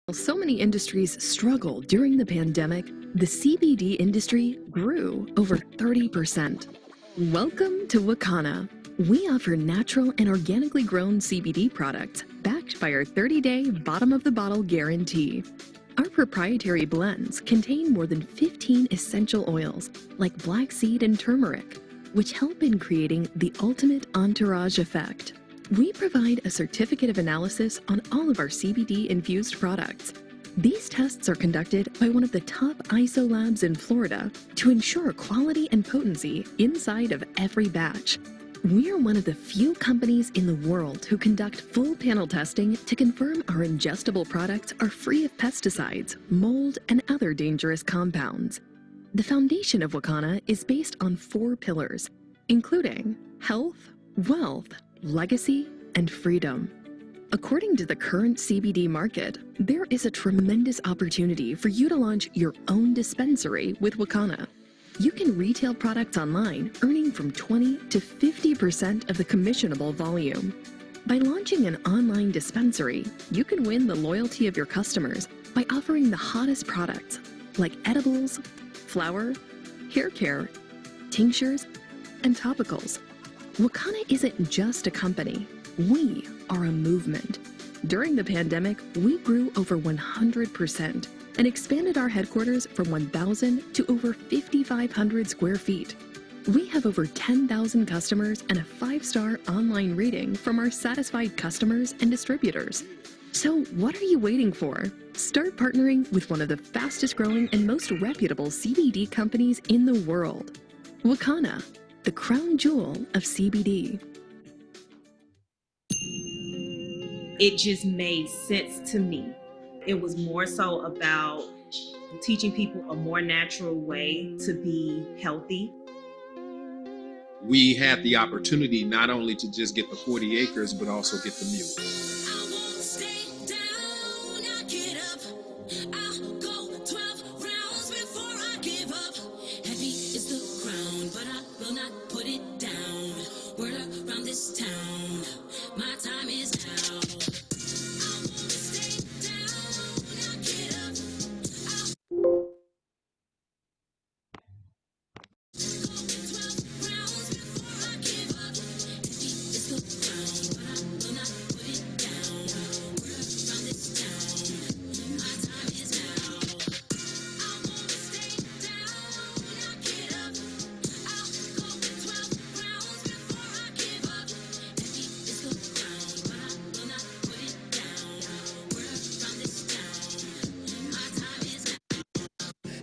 While so many industries struggled during the pandemic, the CBD industry grew over 30%. Welcome to Wakana. We offer natural and organically grown CBD products backed by our 30-day bottom-of-the-bottle guarantee. Our proprietary blends contain more than 15 essential oils like black seed and turmeric, which help in creating the ultimate entourage effect. We provide a certificate of analysis on all of our CBD-infused products. These tests are conducted by one of the top ISO labs in Florida to ensure quality and potency inside of every batch. We are one of the few companies in the world who conduct full panel testing to confirm our ingestible products are free of pesticides, mold, and other dangerous compounds. The foundation of Wakana is based on 4 pillars, including health, wealth, legacy, and freedom. According to the current CBD market, there is a tremendous opportunity for you to launch your own dispensary with Wakana. You can retail products online, earning from 20 to 50% of the commissionable volume. By launching an online dispensary, you can win the loyalty of your customers by offering the hottest products like edibles, flower, hair care, tinctures, and topicals. Wakana isn't just a company, we are a movement. During the pandemic, we grew over 100% and expanded our headquarters from 1,000 to over 5,500 square feet. We have over 10,000 customers and a 5-star online rating from our satisfied customers and distributors. So what are you waiting for? Start partnering with one of the fastest growing and most reputable CBD companies in the world. Wakana, the crown jewel of CBD. It just made sense to me. It was more so about teaching people a more natural way to be healthy. We had the opportunity not only to just get the 40 acres, but also get the mule.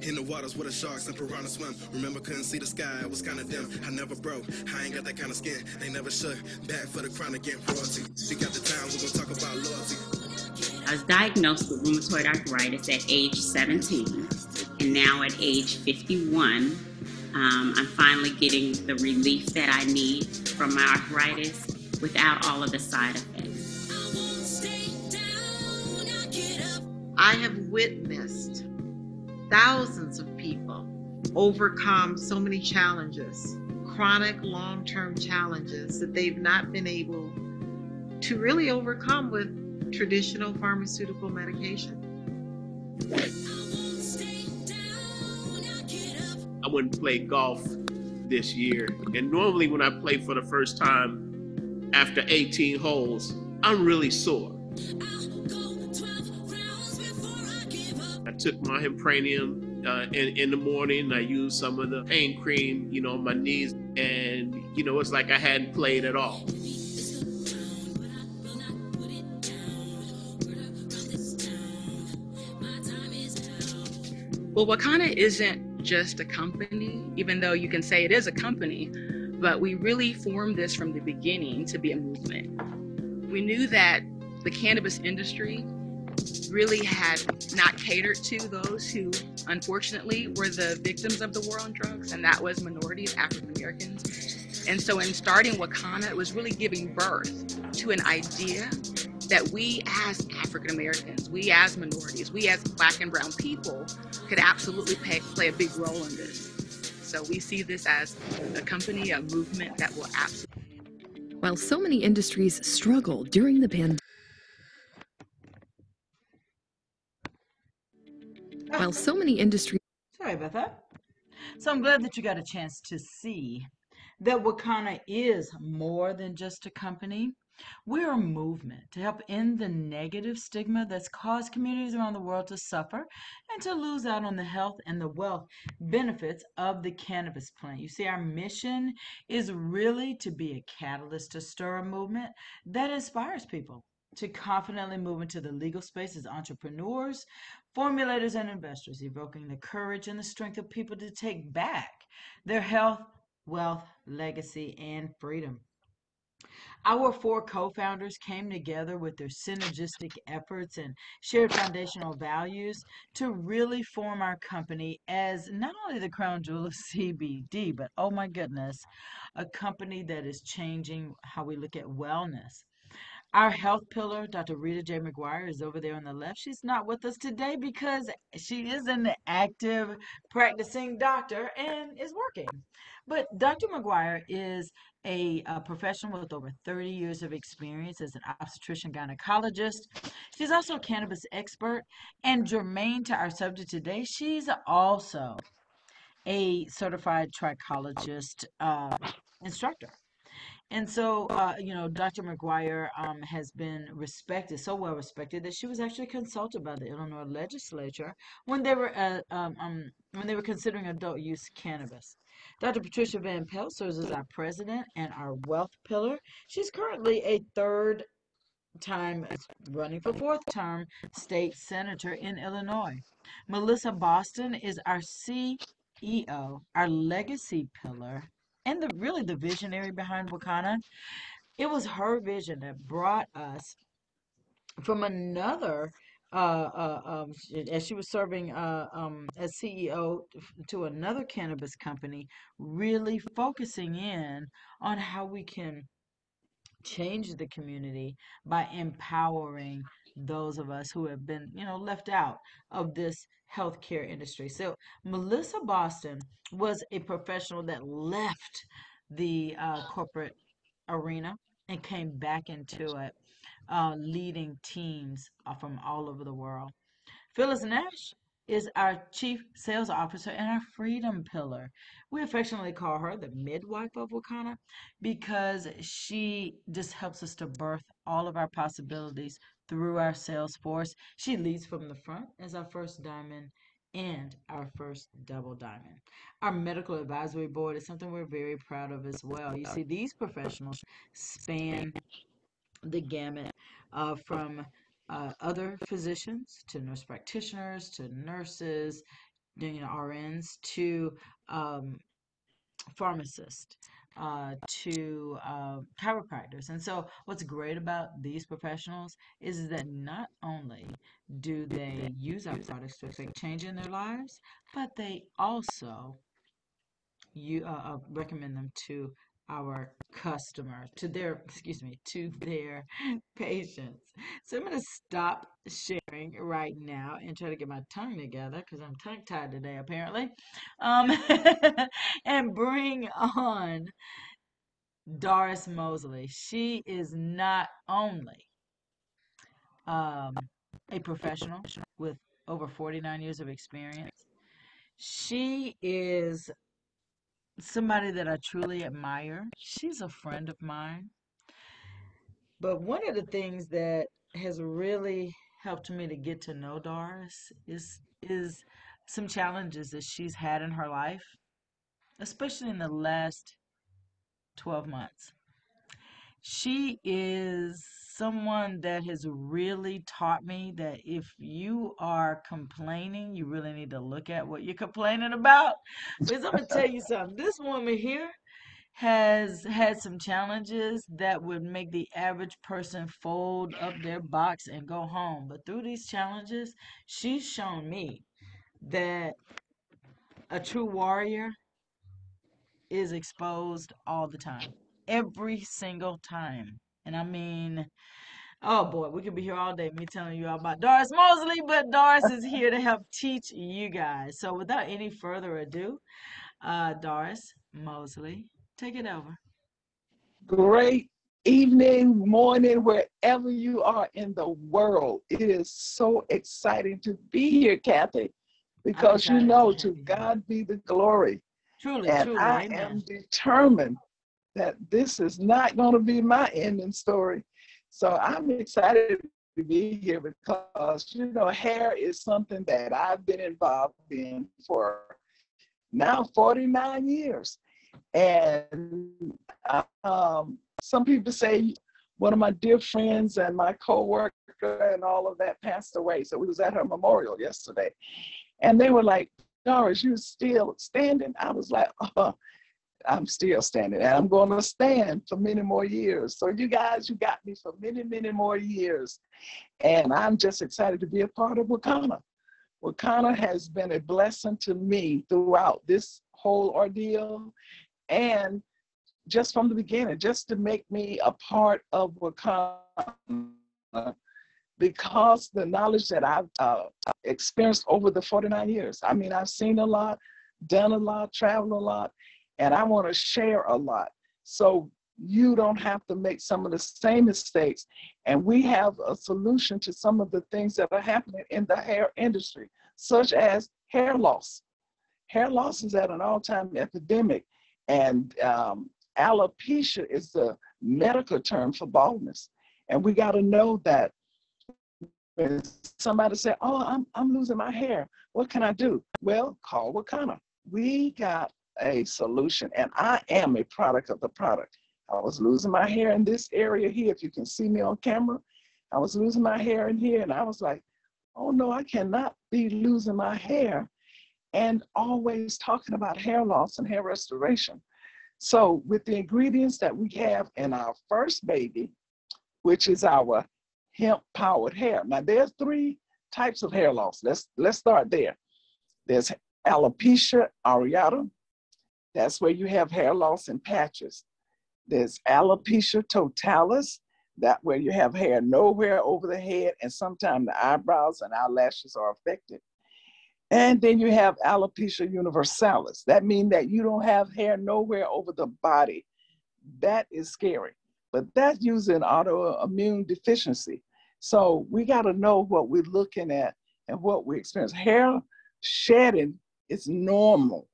In the waters where the sharks and piranhas swim. Remember, couldn't see the sky, it was kind of dim. I never broke, I ain't got that kind of skin. They never should, bad for the crown again, royalty. She got the time, we're gonna talk about loyalty. I was diagnosed with rheumatoid arthritis at age 17, and now at age 51, I'm finally getting the relief that I need from my arthritis without all of the side effects. I have witnessed thousands of people overcome so many challenges, chronic long-term challenges that they've not been able to really overcome with traditional pharmaceutical medication. I went and played golf this year, and normally when I play for the first time after 18 holes, I'm really sore. I took my Impranium in the morning. I used some of the pain cream, on my knees, and it's like I hadn't played at all. Well, Wakana isn't just a company, even though you can say it is a company, but we really formed this from the beginning to be a movement. We knew that the cannabis industry really had not catered to those who unfortunately were the victims of the war on drugs, and that was minorities, African Americans. And so in starting Wakana, it was really giving birth to an idea that we as African Americans, we as minorities, we as Black and brown people could absolutely play a big role in this. So we see this as a company, a movement that will absolutely. While so many industries struggled during the pandemic, While so many industries Sorry about that. So I'm glad that you got a chance to see that Wakana is more than just a company. We're a movement to help end the negative stigma that's caused communities around the world to suffer and to lose out on the health and the wealth benefits of the cannabis plant. You see, our mission is really to be a catalyst to stir a movement that inspires people to confidently move into the legal space as entrepreneurs, formulators, and investors, evoking the courage and the strength of people to take back their health, wealth, legacy, and freedom. Our four co-founders came together with their synergistic efforts and shared foundational values to really form our company as not only the crown jewel of CBD, but oh my goodness, a company that is changing how we look at wellness. Our health pillar, Dr. Rita J. McGuire, is over there on the left. She's not with us today because she is an active practicing doctor and is working. But Dr. McGuire is a professional with over 30 years of experience as an obstetrician gynecologist. She's also a cannabis expert, and germane to our subject today, she's also a certified trichologist instructor. And so, Dr. McGuire has been respected, so well respected that she was actually consulted by the Illinois legislature when they were considering adult use cannabis. Dr. Patricia Van Pelt serves as our president and our wealth pillar. She's currently a third time running for fourth term state senator in Illinois. Melissa Boston is our CEO, our legacy pillar, and really the visionary behind Wakana. It was her vision that brought us from another as she was serving as CEO to another cannabis company, really focusing in on how we can change the community by empowering those of us who have been, left out of this healthcare industry. So Melissa Boston was a professional that left the corporate arena and came back into it, leading teams from all over the world. Phyllis Nash is our chief sales officer and our freedom pillar. We affectionately call her the midwife of Wakana because she just helps us to birth all of our possibilities through our sales force. She leads from the front as our first diamond and our first double diamond. Our medical advisory board is something we're very proud of as well. You see, these professionals span the gamut from other physicians to nurse practitioners to nurses, RNs to pharmacists to chiropractors. And so what's great about these professionals is that not only do they use our products to affect change in their lives, but they also recommend them to our customer, to their patients. So I'm going to stop sharing right now and try to get my tongue together because I'm tongue-tied today apparently, and bring on Doris Mosley. She is not only a professional with over 49 years of experience, she is somebody that I truly admire. She's a friend of mine. But one of the things that has really helped me to get to know Doris is some challenges that she's had in her life, especially in the last 12 months. She is someone that has really taught me that if you are complaining, you really need to look at what you're complaining about. Because I'm going to tell you something. This woman here has had some challenges that would make the average person fold up their box and go home. But through these challenges, she's shown me that a true warrior is exposed all the time, every single time. And I mean, oh boy, we could be here all day, me telling you all about Doris Mosley, but Doris is here to help teach you guys. So without any further ado, Doris Mosley, take it over. Great evening, morning, wherever you are in the world. It is so exciting to be here, Kathy. because you excited know, to to have you. God be the glory. Truly, And truly, I amen. am determined that this is not going to be my ending story. So I'm excited to be here because, you know, hair is something that I've been involved in for now 49 years. And some people say one of my dear friends and my co-worker and all of that passed away. So we was at her memorial yesterday. And they were like, Doris, you still standing? I was like, I'm still standing, and I'm going to stand for many more years. So you guys, you got me for many, many more years. And I'm just excited to be a part of Wakana. Wakana has been a blessing to me throughout this whole ordeal. And just from the beginning, just to make me a part of Wakana, because the knowledge that I've experienced over the 49 years. I mean, I've seen a lot, done a lot, traveled a lot, and I want to share a lot. So you don't have to make some of the same mistakes. And we have a solution to some of the things that are happening in the hair industry, such as hair loss. Hair loss is at an all-time epidemic, and alopecia is the medical term for baldness. And we got to know that when somebody say, oh, I'm losing my hair, what can I do? Well, call Wakana. We got a solution, and I am a product of the product. I was losing my hair in this area here. If you can see me on camera, I was losing my hair in here, and I was like, oh no, I cannot be losing my hair and always talking about hair loss and hair restoration. So with the ingredients that we have in our first baby, which is our hemp-powered hair. Now, there's 3 types of hair loss. Let's start there. There's alopecia areata. That's where you have hair loss in patches. There's alopecia totalis. That where you have hair nowhere over the head, and sometimes the eyebrows and eyelashes are affected. And then you have alopecia universalis. That means that you don't have hair nowhere over the body. That is scary. But that's using autoimmune deficiency. So we got to know what we're looking at and what we experience. Hair shedding is normal,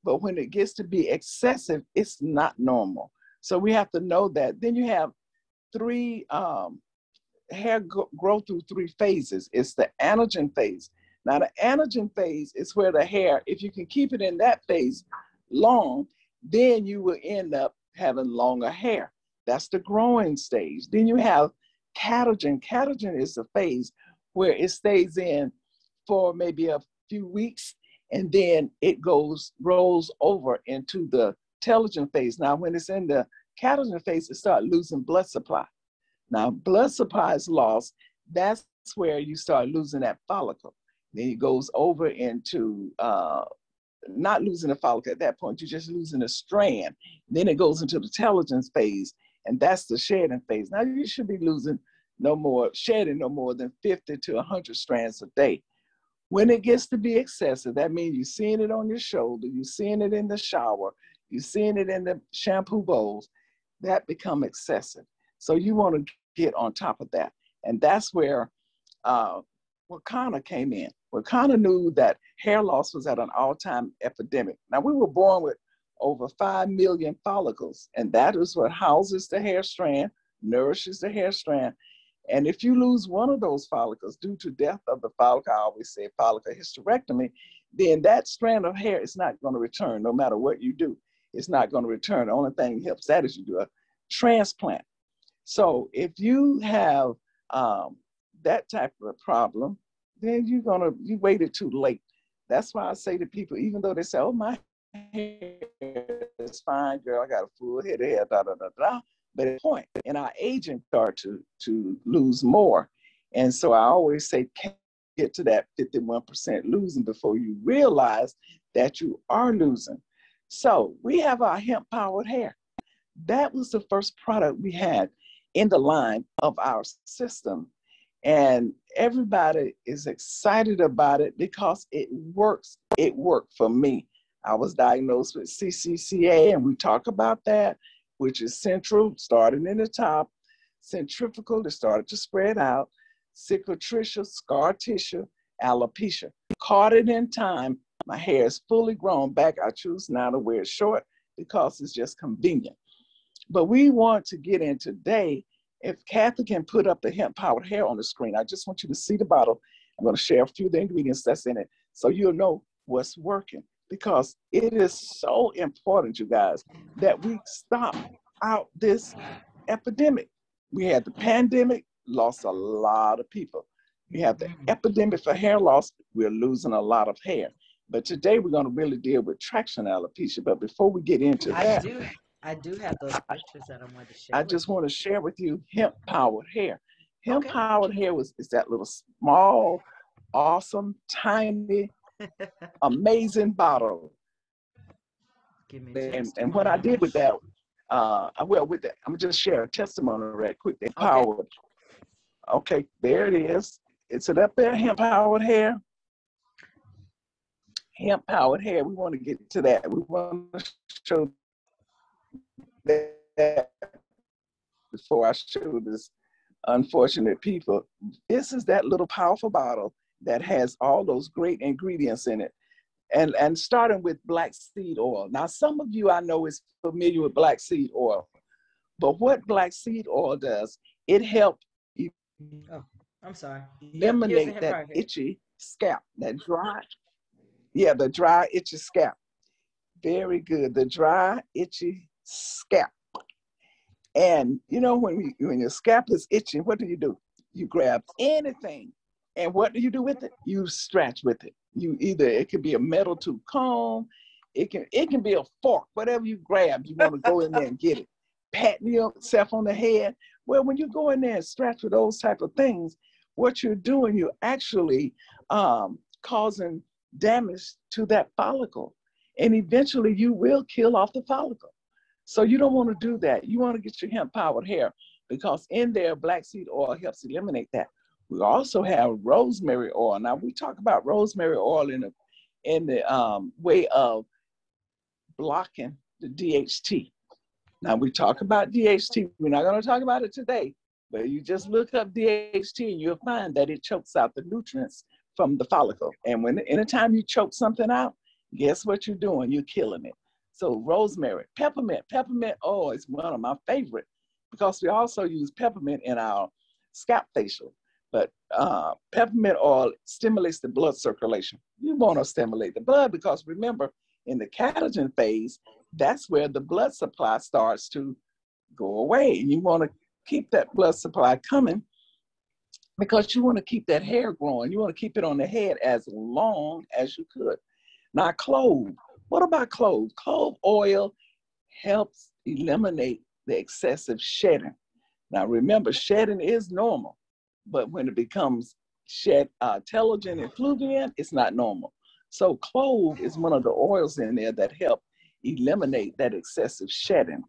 but when it gets to be excessive, it's not normal. So we have to know that. Then you have 3, hair grow through 3 phases. It's the anagen phase. Now the anagen phase is where the hair, if you can keep it in that phase long, then you will end up having longer hair. That's the growing stage. Then you have catagen. Catagen is the phase where it stays in for maybe a few weeks, and then it rolls over into the telogen phase. Now, when it's in the catagen phase, it starts losing blood supply. Now, blood supply is lost. That's where you start losing that follicle. Then it goes over into not losing a follicle at that point, you're just losing a strand. Then it goes into the telogen phase, and that's the shedding phase. Now you should be shedding no more than 50 to 100 strands a day. When it gets to be excessive, that means you're seeing it on your shoulder, you're seeing it in the shower, you're seeing it in the shampoo bowls, that become excessive. So you want to get on top of that. And that's where Wakana came in. Wakana knew that hair loss was at an all-time epidemic. Now, we were born with over 5 million follicles, and that is what houses the hair strand, nourishes the hair strand. And if you lose one of those follicles due to death of the follicle, I always say follicle hysterectomy, then that strand of hair is not going to return no matter what you do. It's not going to return. The only thing that helps that is you do a transplant. So if you have that type of a problem, then you waited too late. That's why I say to people, even though they say, oh, my hair is fine, girl, I got a full head of hair, da, da, da, da. But at a point, and our aging start to lose more. And so I always say, can't get to that 51% losing before you realize that you are losing. So we have our hemp-powered hair. That was the first product we had in the line of our system. And everybody is excited about it because it works. It worked for me. I was diagnosed with CCCA, and we talk about that, which is central, starting in the top, centrifugal, that started to spread out, cicatricial, scar tissue, alopecia. caught it in time. My hair is fully grown back. I choose now to wear it short because it's just convenient. But we want to get in today. If Kathy can put up the hemp powered hair on the screen, I just want you to see the bottle. I'm going to share a few of the ingredients that's in it so you'll know what's working, because it is so important, you guys, that we stop out this epidemic. We had the pandemic, lost a lot of people. We have the epidemic for hair loss. We're losing a lot of hair. But today we're going to really deal with traction alopecia. But before we get into that, I do have those pictures that I want to share. I just want to share with you hemp-powered hair. Hemp-powered hair is that little small, awesome, tiny, amazing bottle. And what I did with that, I'm gonna just share a testimony right quick. Powered. Okay, there it is. It's up there, hemp-powered hair. Hemp-powered hair. We want to get to that. We want to show that before I show this unfortunate people. This is that little powerful bottle that has all those great ingredients in it. And starting with black seed oil. Now, some of you I know is familiar with black seed oil, but what black seed oil does, it helps eliminate that itchy scalp, that dry, the dry, itchy scalp. Very good, the dry, itchy scalp. And you know, when your scalp is itching, what do? You grab anything, and what do you do with it? You scratch with it. It could be a metal tooth comb, it can be a fork, whatever you grab, you want to go in there and get it. Patting yourself on the head. Well, when you go in there and scratch with those type of things, what you're doing, you're actually causing damage to that follicle. And eventually you will kill off the follicle. So you don't want to do that. You want to get your hemp-powered hair, because in there, black seed oil helps eliminate that. We also have rosemary oil. Now, we talk about rosemary oil in the way of blocking the DHT. Now, we talk about DHT. We're not going to talk about it today, but you just look up DHT and you'll find that it chokes out the nutrients from the follicle. And anytime you choke something out, guess what you're doing? You're killing it. So rosemary, peppermint oil is one of my favorite, because we also use peppermint in our scalp facial. But peppermint oil stimulates the blood circulation. You want to stimulate the blood because, remember, in the catagen phase, that's where the blood supply starts to go away. And you want to keep that blood supply coming because you want to keep that hair growing. You want to keep it on the head as long as you could. Now, clove. What about clove? Clove oil helps eliminate the excessive shedding. Now, remember, shedding is normal. But when it becomes telogen and fluvian, it's not normal. So clove is one of the oils in there that help eliminate that excessive shedding.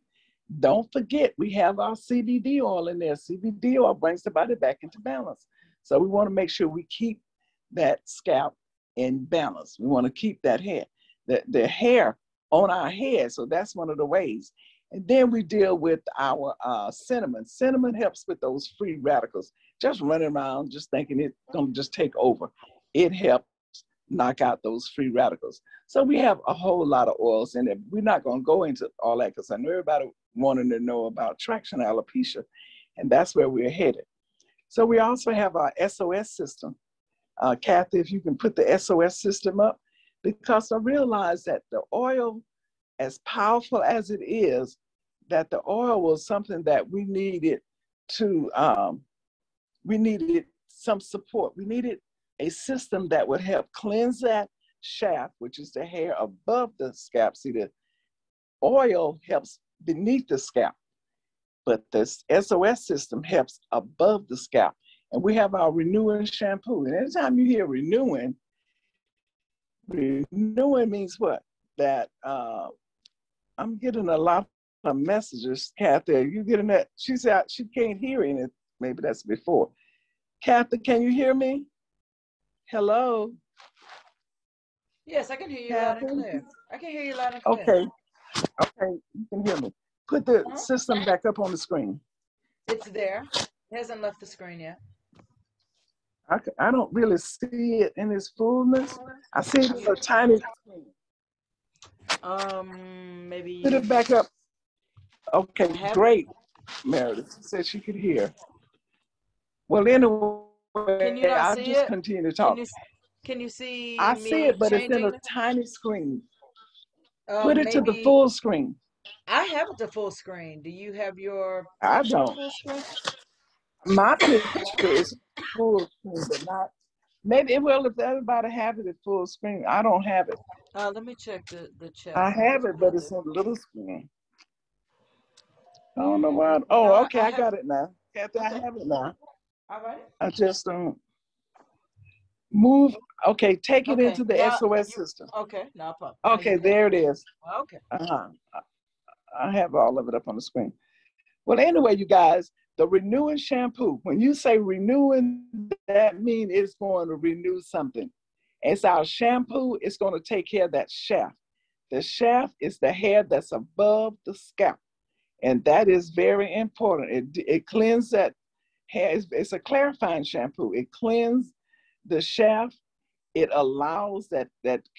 Don't forget, we have our CBD oil in there. CBD oil brings the body back into balance. So we want to make sure we keep that scalp in balance. We want to keep that hair, the hair on our head. So that's one of the ways. And then we deal with our cinnamon. Cinnamon helps with those free radicals. Just running around, just thinking it's going to just take over. It helps knock out those free radicals. So we have a whole lot of oils in there. We're not going to go into all that because I know everybody wanting to know about traction alopecia, and that's where we're headed. So we also have our SOS system. Kathy, if you can put the SOS system up, because I realized that the oil, as powerful as it is, that the oil was something that we needed to, we needed some support. We needed a system that would help cleanse that shaft, which is the hair above the scalp. See, the oil helps beneath the scalp, but this SOS system helps above the scalp. And we have our renewing shampoo. And anytime you hear renewing means what? That I'm getting a lot of messages, Kathy. Are you getting that? She said she can't hear it. Maybe that's before. Kathy, can you hear me? Hello? Yes, I can hear you loud and clear. I can hear you loud and clear. Okay, you can hear me. Put the system back up on the screen. It's there. It hasn't left the screen yet. I don't really see it in its fullness. I see it in a tiny screen. Maybe Put it back up. Okay, have great. Meredith said she could hear. Well, anyway, Can you not I'll see just it? continue to Can talk. you can you see I see me it, but it's in a changing? tiny screen. Put it to the Maybe full screen. I have it to full screen. Do you have your I picture don't. full screen? My picture is full screen, but not. Maybe, well, if everybody have it at full screen, I don't have it. Let me check the chat I have first. it, but it's in little screen. I don't know why. Oh, No, okay, I got it now. Kathy, I Okay. have it now. All right. I just don't move. Okay, take it Okay. into the Now SOS system. okay, no problem. Now Okay, you got there it is. Okay. I have all of it up on the screen. Well, anyway, you guys, the renewing shampoo, when you say renewing, that means it's going to renew something. It's our shampoo, it's going to take care of that shaft. The shaft is the hair that's above the scalp. And that is very important. It cleanses that hair. It's a clarifying shampoo. It cleanses the shaft. It allows that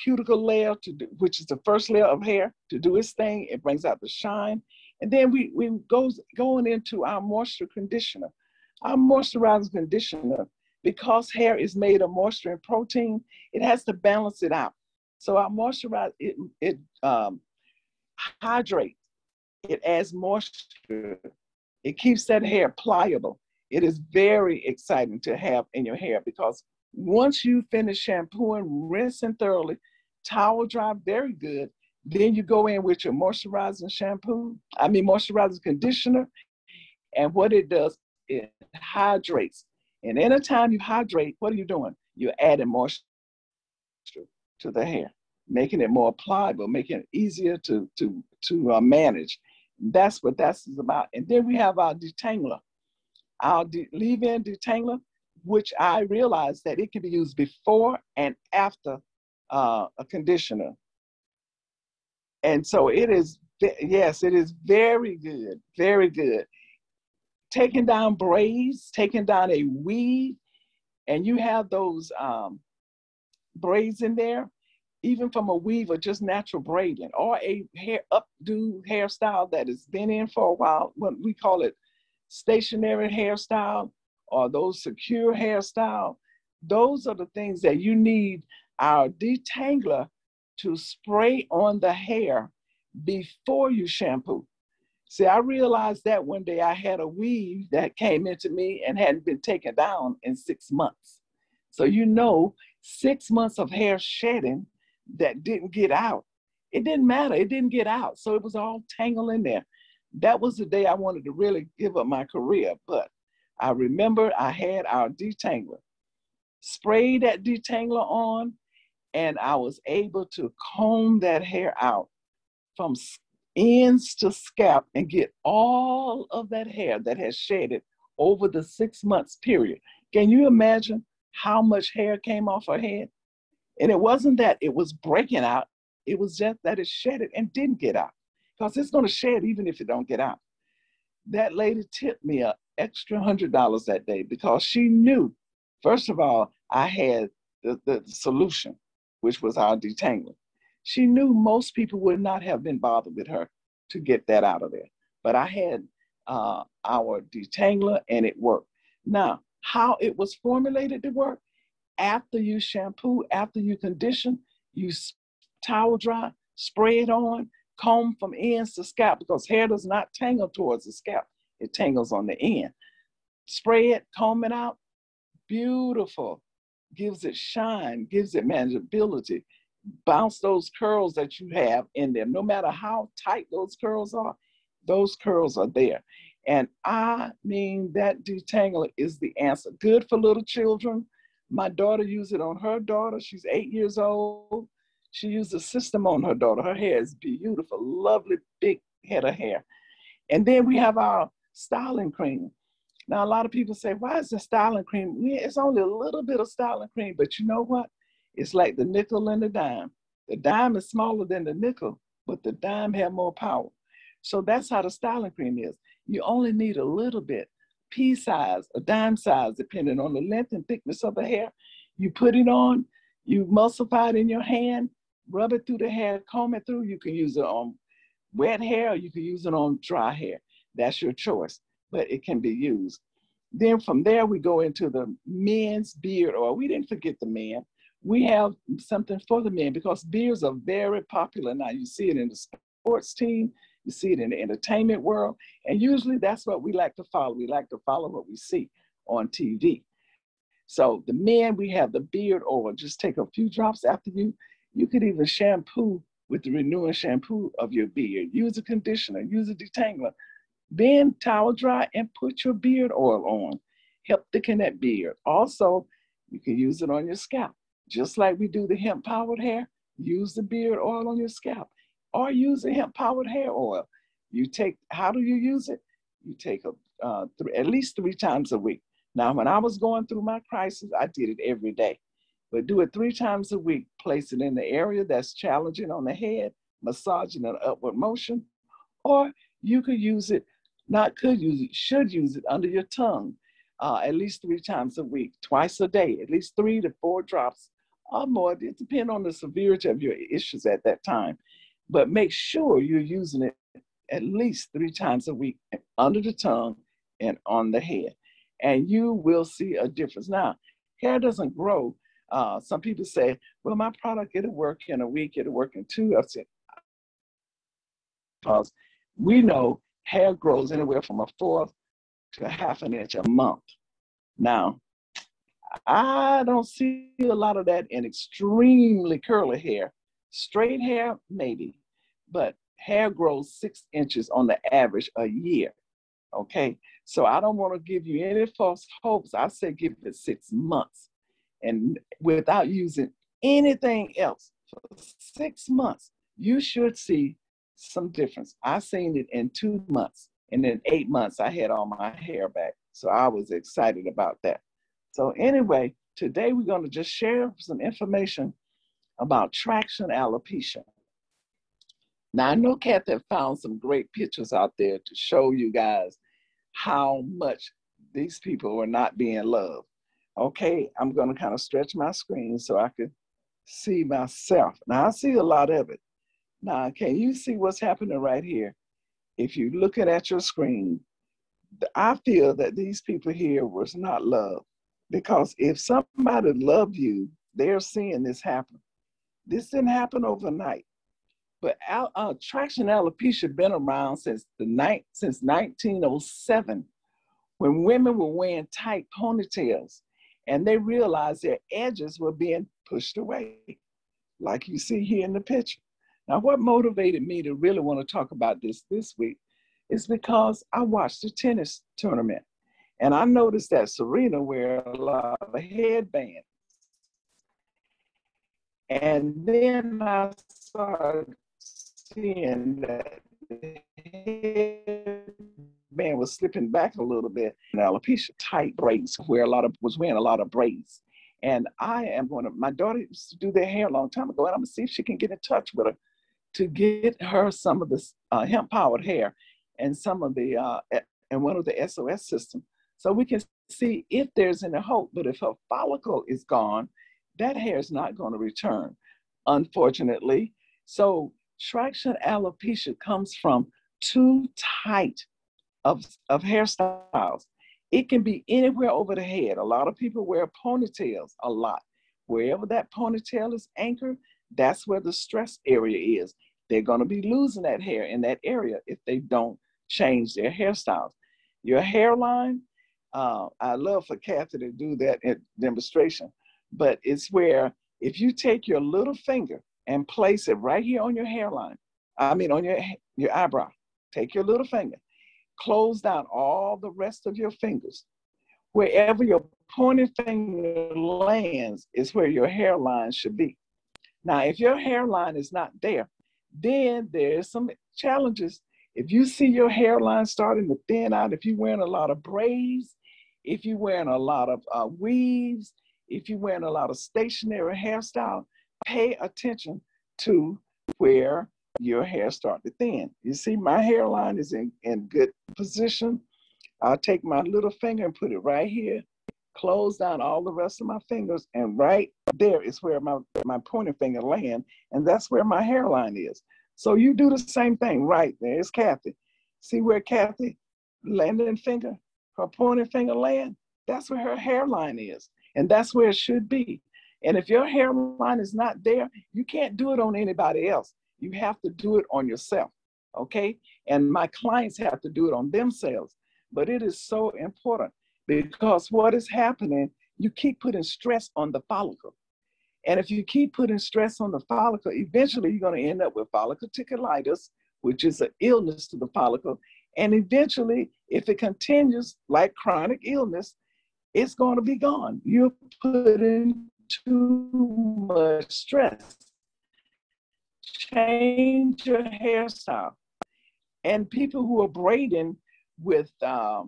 cuticle layer to do, which is the first layer of hair, to do its thing. It brings out the shine. And then we going into our moisture conditioner. Our moisturizing conditioner, because hair is made of moisture and protein, it has to balance it out. So our moisturizer, it hydrates. It adds moisture. It keeps that hair pliable. It is very exciting to have in your hair because once you finish shampooing, rinsing thoroughly, towel dry very good, then you go in with your moisturizing conditioner. And what it does, it hydrates. And anytime you hydrate, what are you doing? You're adding moisture to the hair, making it more pliable, making it easier to manage. That's what that's about. And then we have our detangler, our leave-in detangler, which I realized that it can be used before and after a conditioner. And so it is, yes, it is very good, very good. Taking down braids, taking down a weave, and you have those braids in there, even from a weave or just natural braiding, or a updo hairstyle that has been in for a while, what we call it stationary hairstyle, or those secure hairstyle. Those are the things that you need our detangler to spray on the hair before you shampoo. See, I realized that one day I had a weave that came into me and hadn't been taken down in 6 months. So 6 months of hair shedding that didn't get out. It didn't matter, it didn't get out. So it was all tangled in there. That was the day I wanted to really give up my career, but I remember I had our detangler. Sprayed that detangler on, and I was able to comb that hair out from ends to scalp and get all of that hair that has shedded over the 6 months period. Can you imagine how much hair came off her head? And it wasn't that it was breaking out, it was just that it shedded and didn't get out, because it's going to shed even if it don't get out. That lady tipped me an extra $100 that day because she knew, first of all, I had the solution, which was our detangler. She knew most people would not have been bothered with her to get that out of there. But I had our detangler and it worked. Now, how it was formulated to work, after you shampoo, after you condition, you towel dry, spray it on, comb from ends to scalp, because hair does not tangle towards the scalp. It tangles on the end. Spray it, comb it out, beautiful. Gives it shine, gives it manageability. Bounce those curls that you have in there. No matter how tight those curls are there. And I mean, that detangler is the answer. Good for little children. My daughter used it on her daughter. She's 8 years old. She used the system on her daughter. Her hair is beautiful, lovely, big head of hair. And then we have our styling cream. Now, a lot of people say, why is the styling cream? Yeah, it's only a little bit of styling cream, but you know what? It's like the nickel and the dime. The dime is smaller than the nickel, but the dime has more power. So that's how the styling cream is. You only need a little bit pea size, a dime size, depending on the length and thickness of the hair. You put it on, you emulsify it in your hand, rub it through the hair, comb it through. You can use it on wet hair, or you can use it on dry hair. That's your choice, but it can be used. Then from there, we go into the men's beard oil. We didn't forget the men. We have something for the men because beards are very popular now. You see it in the sports team, you see it in the entertainment world, and usually that's what we like to follow. We like to follow what we see on TV. So the men, we have the beard oil. Just take a few drops after you could even shampoo with the renewing shampoo of your beard. Use a conditioner, use a detangler. Then towel dry and put your beard oil on. Help thicken that beard. Also, you can use it on your scalp. Just like we do the hemp powered hair, use the beard oil on your scalp or use the hemp powered hair oil. How do you use it? You take at least 3 times a week. Now, when I was going through my crisis, I did it every day. But do it 3 times a week. Place it in the area that's challenging on the head, massaging an upward motion, or you could use it, should use it under your tongue at least 3 times a week, twice a day, at least 3 to 4 drops or more. It depends on the severity of your issues at that time. But make sure you're using it at least 3 times a week under the tongue and on the head. And you will see a difference. Now, hair doesn't grow. Some people say, well, my product, it'll work in a week, it'll work in 2. I said, because we know hair grows anywhere from 1/4 to 1/2 inch a month. Now, I don't see a lot of that in extremely curly hair. Straight hair, maybe, but hair grows 6 inches on the average a year, okay? So I don't want to give you any false hopes. I say give it 6 months. And without using anything else for 6 months, you should see some difference. I seen it in 2 months, and in 8 months, I had all my hair back. So I was excited about that. So anyway, today we're going to just share some information about traction alopecia. Now, I know Kathy found some great pictures out there to show you guys how much these people were not being loved. Okay, I'm going to kind of stretch my screen so I can see myself. Now, I see a lot of it. Now, can you see what's happening right here? If you're looking at your screen, I feel that these people here was not loved, because if somebody loved you, they're seeing this happen. This didn't happen overnight. But traction alopecia been around since 1907, when women were wearing tight ponytails and they realized their edges were being pushed away, like you see here in the picture. Now, what motivated me to really want to talk about this week is because I watched the tennis tournament and I noticed that Serena wear a lot of headbands. And then I started seeing that the headband was slipping back a little bit. And alopecia, tight braids, was wearing a lot of braids. And my daughter used to do their hair a long time ago, and I'm gonna see if she can get in touch with her to get her some of this hemp powered hair and some of the, and one of the SOS system, so we can see if there's any hope. But if her follicle is gone, that hair is not going to return, unfortunately. So traction alopecia comes from too tight of hairstyles. It can be anywhere over the head. A lot of people wear ponytails a lot. Wherever that ponytail is anchored, that's where the stress area is. They're going to be losing that hair in that area if they don't change their hairstyles. Your hairline, I love for Kathy to do that demonstration, but it's where if you take your little finger and place it right here on your hairline, on your eyebrow, take your little finger, close down all the rest of your fingers. Wherever your pointing finger lands is where your hairline should be. Now, if your hairline is not there, then there's some challenges. If you see your hairline starting to thin out, if you're wearing a lot of braids, if you're wearing a lot of weaves, if you're wearing a lot of stationary hairstyle, pay attention to where your hair starts to thin. You see, my hairline is in good position. I'll take my little finger and put it right here, close down all the rest of my fingers, and right there is where my pointer finger land, and that's where my hairline is. So you do the same thing. Right, there's Kathy. See where Kathy landing finger, her pointer finger land? That's where her hairline is, and that's where it should be. And if your hairline is not there, you can't do it on anybody else. You have to do it on yourself, okay? And my clients have to do it on themselves. But it is so important because what is happening, you keep putting stress on the follicle. And if you keep putting stress on the follicle, eventually you're going to end up with folliculitis, which is an illness to the follicle. And eventually, if it continues like chronic illness, it's going to be gone. You're putting too much stress. Change your hairstyle. And people who are braiding with the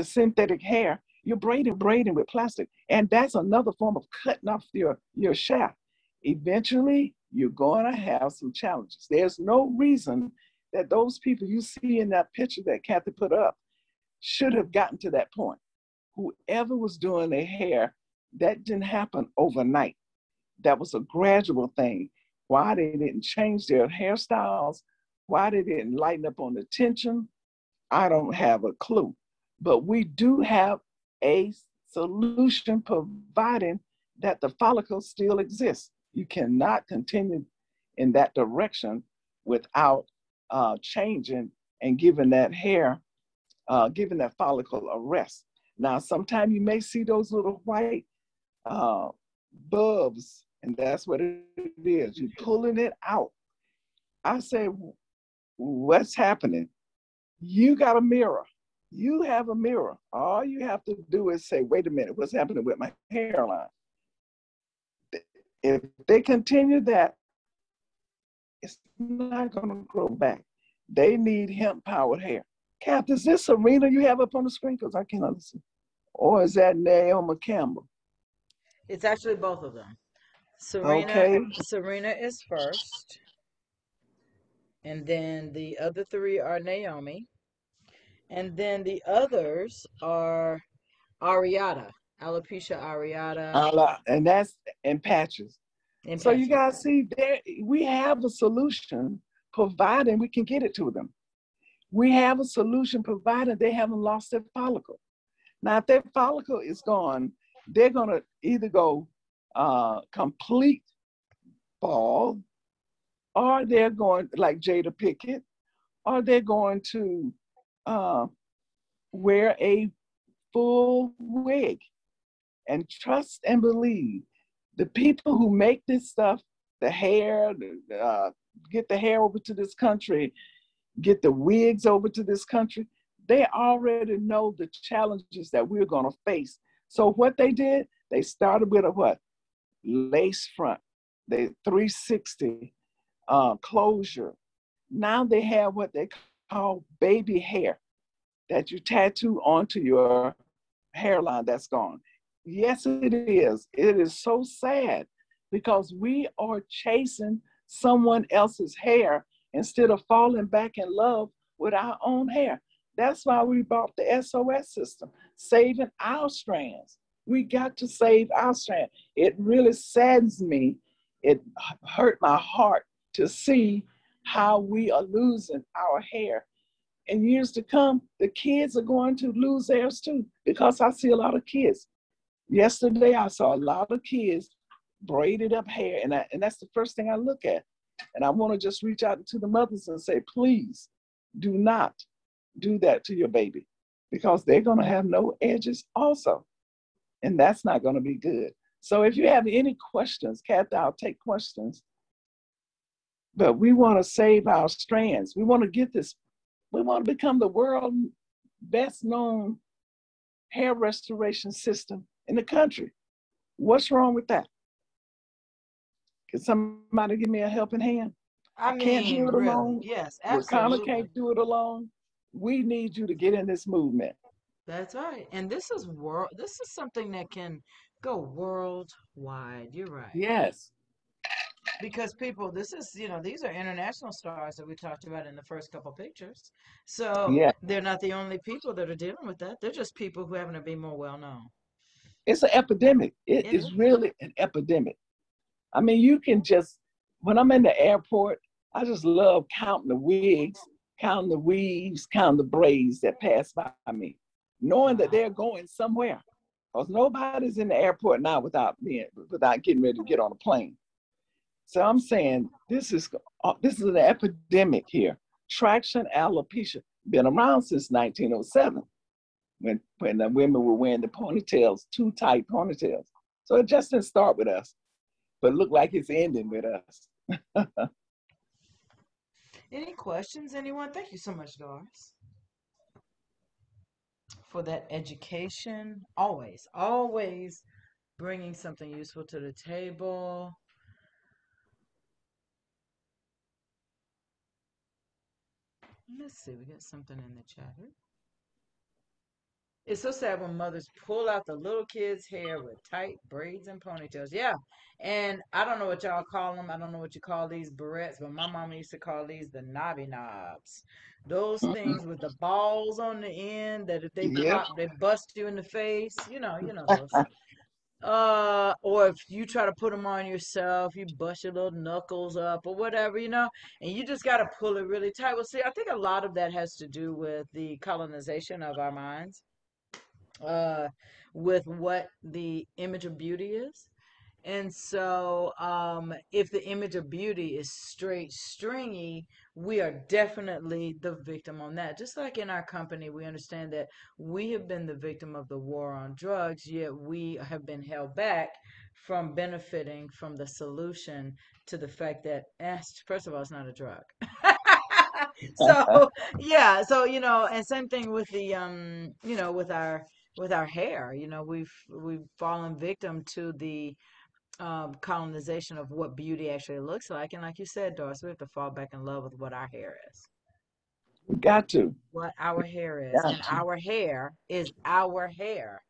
synthetic hair, you're braiding with plastic. And that's another form of cutting off your shaft. Eventually, you're going to have some challenges. There's no reason that those people you see in that picture that Kathy put up should have gotten to that point. Whoever was doing their hair, that didn't happen overnight. That was a gradual thing. Why they didn't change their hairstyles, why they didn't lighten up on the tension, I don't have a clue. But we do have a solution providing that the follicle still exists. You cannot continue in that direction without changing and giving that hair, giving that follicle a rest. Now, sometimes you may see those little white bulbs, and that's what it is. You're pulling it out. I say, what's happening? You got a mirror. You have a mirror. All you have to do is say, wait a minute, what's happening with my hairline? If they continue that, it's not going to grow back. They need hemp-powered hair. Kath, is this Serena you have up on the screen? Because I can't understand. Or is that Naomi Campbell? It's actually both of them. Okay. Serena is first. And then the other three are Naomi. And then the others are Areata, alopecia areata. And that's in patches. So you guys see, there we have a solution providing we can get it to them. We have a solution provided they haven't lost their follicle. Now, if their follicle is gone, they're going to either go complete bald, or they're going, like Jada Pinkett, or they're going to wear a full wig. And trust and believe, the people who make this stuff, the hair, get the hair over to this country, get the wigs over to this country, they already know the challenges that we're going to face. So what they did, they started with a what? Lace front, they 360 closure. Now they have what they call baby hair that you tattoo onto your hairline that's gone. Yes, it is. It is so sad because we are chasing someone else's hair instead of falling back in love with our own hair. That's why we bought the SOS system, saving our strands. We got to save our strand. It really saddens me. It hurt my heart to see how we are losing our hair. In years to come, the kids are going to lose theirs too, because I see a lot of kids. Yesterday, I saw a lot of kids braided up hair, and that's the first thing I look at. And I want to just reach out to the mothers and say, please do not do that to your baby, because they're going to have no edges also. And that's not going to be good. So if you have any questions, Kathy, I'll take questions. But we want to save our strands. We want to get this. We want to become the world best known hair restoration system in the country. What's wrong with that? Can somebody give me a helping hand? I can't do it really, alone. yes, Wakanda absolutely. can't do it alone. We need you to get in this movement. That's right. And this is something that can go worldwide. You're right. Yes. because people, this is, these are international stars that we talked about in the first couple pictures. So Yeah, they're not the only people that are dealing with that. They're just people who happen to be more well known. it's an epidemic. It It is is. really an epidemic. I mean, you can just, when I'm in the airport, I just love counting the wigs, counting the weaves, counting the braids that pass by me, knowing that they're going somewhere. Because nobody's in the airport now without getting ready to get on a plane. So I'm saying this is an epidemic here. Traction alopecia been around since 1907 when the women were wearing the ponytails, too tight ponytails. So it just didn't start with us, but look like it's ending with us. Any questions, anyone? Thank you so much, Doris, for that education. Always bringing something useful to the table. Let's see, we got something in the chat here. It's so sad when mothers pull out the little kids' hair with tight braids and ponytails. Yeah. And I don't know what y'all call them. I don't know what you call these barrettes, but my mama used to call these the knobby knobs. Those things with the balls on the end that if they Yep. pop, they bust you in the face. You know those. Or if you try to put them on yourself, you bust your little knuckles up or whatever, and you just got to pull it really tight. Well, see, I think a lot of that has to do with the colonization of our minds, with what the image of beauty is. And so, if the image of beauty is straight, stringy, we are definitely the victim on that. Just like in our company, we understand that we have been the victim of the war on drugs, yet we have been held back from benefiting from the solution to the fact that, first of all, it's not a drug. So, yeah, so, and same thing with the, with our hair, we've fallen victim to the colonization of what beauty actually looks like. And like you said, Doris, we have to fall back in love with what our hair is. We got to. What our hair is. Got And to. our hair is our hair.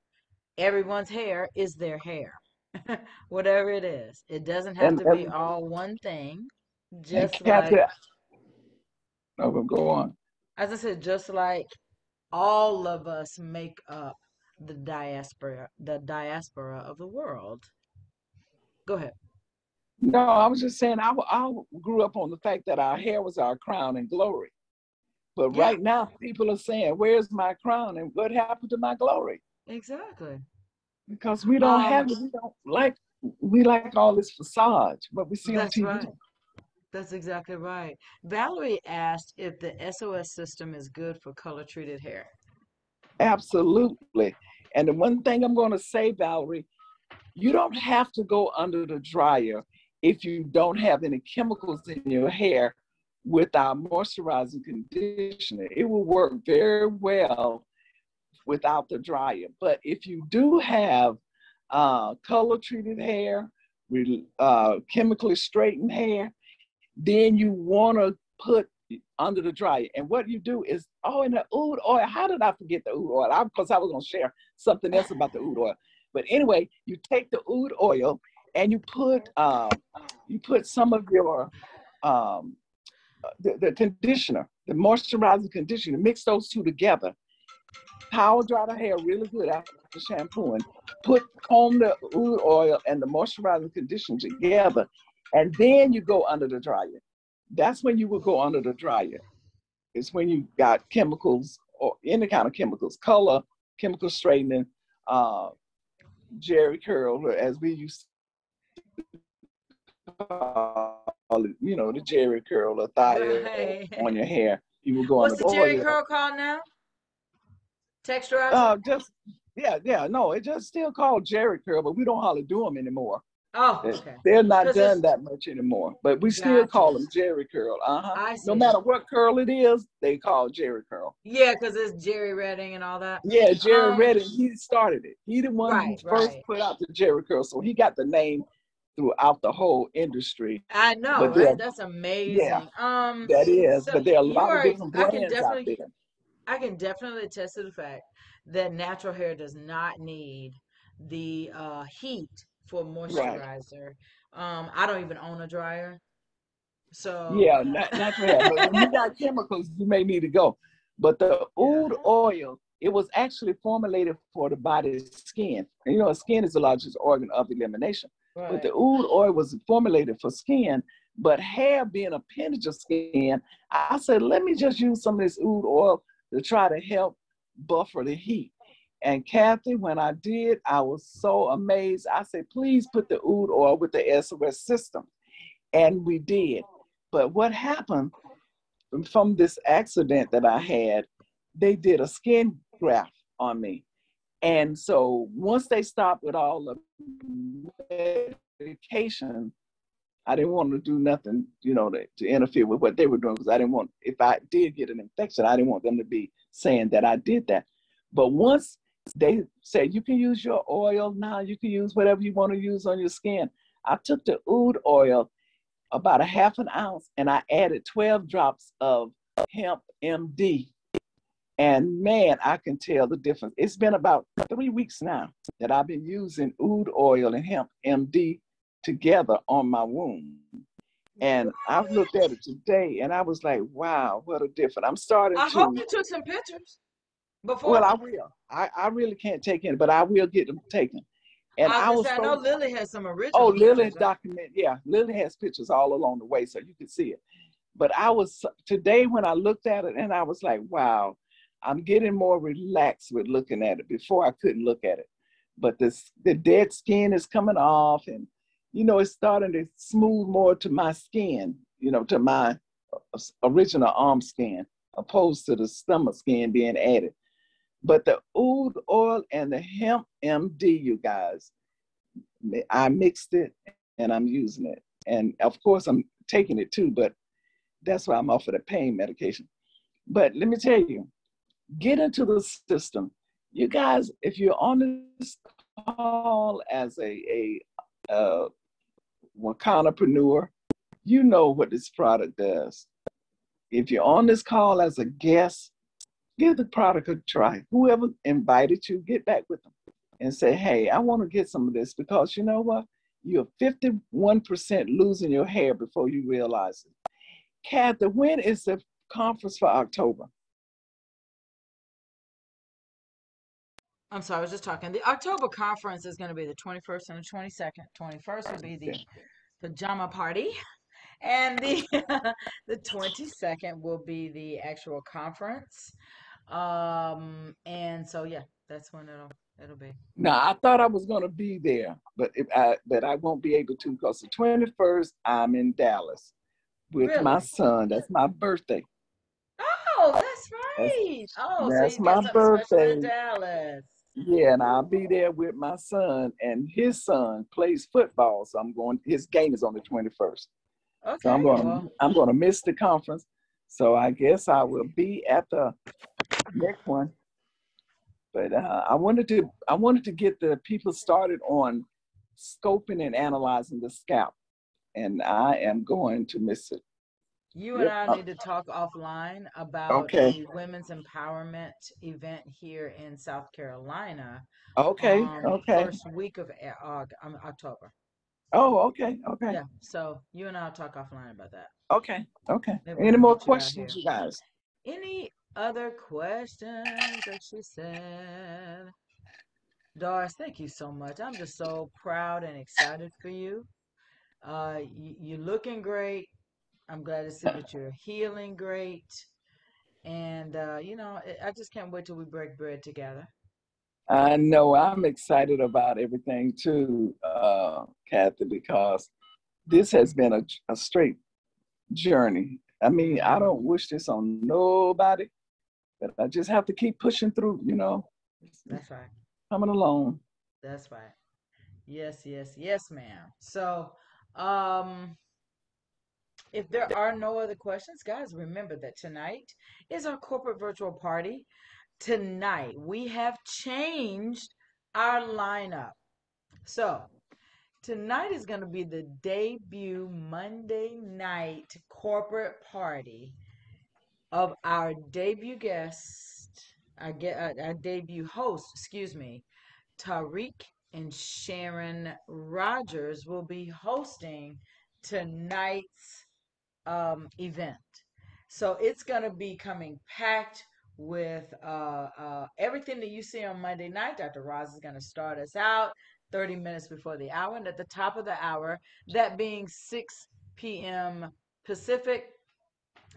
Everyone's hair is their hair. Whatever it is. It doesn't have And to be all one thing. Just like, Kathy, we'll go on. as I said, just like all of us make up the diaspora of the world. Go ahead. No, I was just saying I grew up on the fact that our hair was our crown and glory. But Yeah. right now, people are saying, where's my crown and what happened to my glory? Exactly. Because we don't have it. We like all this facade, what we see on That's TV. right. That's exactly right. Valerie asked if the SOS system is good for color treated hair. Absolutely. And the one thing I'm going to say, Valerie, you don't have to go under the dryer if you don't have any chemicals in your hair with our moisturizing conditioner. It will work very well without the dryer. But if you do have color treated hair, chemically straightened hair, then you want to put under the dryer. And what you do is, and the oud oil. How did I forget the oud oil? Because I was going to share something else about the oud oil. But anyway, you take the oud oil and you put some of your the conditioner, the moisturizing conditioner, mix those two together. Power dry the hair really good after shampooing. Comb the oud oil and the moisturizing conditioner together, and then you go under the dryer. That's when you would go under the dryer. It's when you got chemicals or any kind of chemicals, color, chemical straightening, Jerry curl, or as we used to call it, the Jerry curl or thigh on your hair. You would go What's under the Jerry oil. curl called now? Texturizer? It's just still called Jerry curl, but we don't hardly do them anymore. Oh, okay. They're not done that much anymore, but we still call them Jerry curl. No matter what curl it is, they call Jerry curl. Yeah, because it's Jerry Redding and all that. Yeah, Jerry Redding, he started it. He the one who first Right. put out the Jerry curl, so he got the name throughout the whole industry. I know, right? That's amazing. Yeah, that is. So but there are a lot of different I brands out there. I can definitely attest to the fact that natural hair does not need the heat for moisturizer. I don't even own a dryer. So Yeah, natural hair. But when you got chemicals, you may need to go. But the yeah. oud oil, it was actually formulated for the body's skin. And you know, skin is the largest organ of elimination. But the Right. oud oil was formulated for skin, but hair being a appendage of skin, I said, let me just use some of this oud oil to try to help buffer the heat. And Kathy, when I did, I was so amazed. I said, please put the oud oil with the SOS system. And we did. But what happened from this accident that I had, they did a skin graft on me. And so once they stopped with all the medication, I didn't want to do nothing, you know, to interfere with what they were doing, because I didn't want, if I did get an infection, I didn't want them to be saying that I did that. But once they said, you can use your oil now, you can use whatever you want to use on your skin, I took the oud oil, about a half an ounce, and I added 12 drops of hemp MD. And man, I can tell the difference. It's been about 3 weeks now that I've been using oud oil and hemp MD together on my wound. And I've looked at it today and I was like, wow, what a difference. I'm starting I hope to, you took some pictures before. well, I will. I really can't take it, but I will get them taken. And I was I gonna was say, I know so, Lily has some oh, original Lily pictures. document, yeah, Lily has pictures all along the way so you can see it. But I was, today when I looked at it and I was like, wow, I'm getting more relaxed with looking at it. Before I couldn't look at it. But the dead skin is coming off, and, you know, it's starting to smooth more to my skin, you know, to my original arm skin, opposed to the stomach skin being added. But the oud oil and the hemp MD, you guys, I mixed it and I'm using it. And of course, I'm taking it too, but that's why I'm off of the pain medication. But let me tell you, get into the system. You guys, if you're on this call as a Wakanapreneur, you know what this product does. If you're on this call as a guest, give the product a try. Whoever invited you, get back with them and say, hey, I want to get some of this, because you know what? You're 51% losing your hair before you realize it. Kathy, when is the conference for October? I'm sorry, I was just talking. The October conference is going to be the 21st and the 22nd. 21st will be the pajama party, and the the 22nd will be the actual conference. And so yeah, that's when it'll be. Now, I thought I was going to be there, but I won't be able to, because the 21st I'm in Dallas with my Really? son. That's my birthday. Oh, that's That's, right. Oh, so that's you got my something special in birthday. Dallas. Yeah, and I'll be there with my son, and his son plays football, so I'm going. His game is on the 21st, so Okay, well, I'm going to miss the conference. So I guess I will be at the next one. But I wanted to get the people started on scoping and analyzing the scalp, and I am going to miss it. you and Yep. I need to talk offline about Okay. a women's empowerment event here in South Carolina, Okay. Okay. first week of October. Oh, okay. Okay. Yeah, so you and I'll talk offline about that. Okay. Okay. Maybe we Any can more get you out questions, here. you guys? Any other questions that she said? Doris, thank you so much. I'm just so proud and excited for you. You're looking great. I'm glad to see that you're healing great. And, I just can't wait till we break bread together. I know I'm excited about everything too, Kathy, because this has been a straight journey. I mean, I don't wish this on nobody, but I just have to keep pushing through, you know, That's right. coming along. That's right. Yes, yes, yes, ma'am. So, um, if there are no other questions, guys, remember that tonight is our corporate virtual party. Tonight, we have changed our lineup. So, tonight is going to be the debut Monday night corporate party of our debut guest, our debut host, excuse me, Tariq and Sharon Rogers will be hosting tonight's event. So it's going to be coming packed with everything that you see on Monday night. Dr. Roz is going to start us out 30 minutes before the hour. And at the top of the hour, that being 6 p.m. Pacific,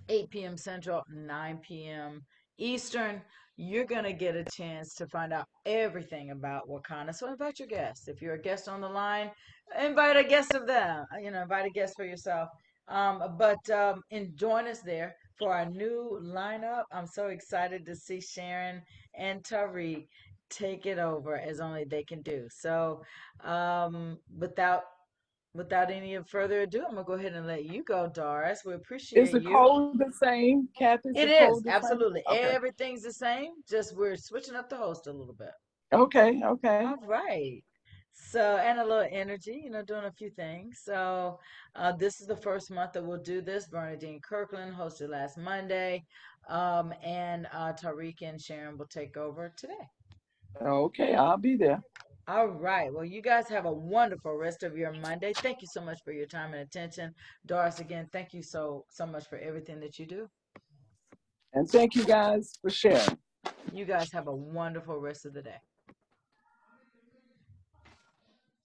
8 p.m. Central, 9 p.m. Eastern, you're going to get a chance to find out everything about Wakana. So invite your guests. If you're a guest on the line, invite a guest of them. Invite a guest for yourself. And join us there for our new lineup. I'm so excited to see Sharon and Tariq take it over as only they can do. So without any further ado, I'm gonna go ahead and let you go, Doris. We Is appreciate the you. code the same, Kathy? Is It the is code the same? absolutely Okay. everything's the same. Just we're switching up the host a little bit. Okay. Okay. All right. So, and a little energy, doing a few things. So, this is the first month that we'll do this. Bernadine Kirkland hosted last Monday, and Tariq and Sharon will take over today. Okay, I'll be there. All right. Well, you guys have a wonderful rest of your Monday. Thank you so much for your time and attention. Doris, again, thank you so much for everything that you do. And thank you guys for sharing. You guys have a wonderful rest of the day.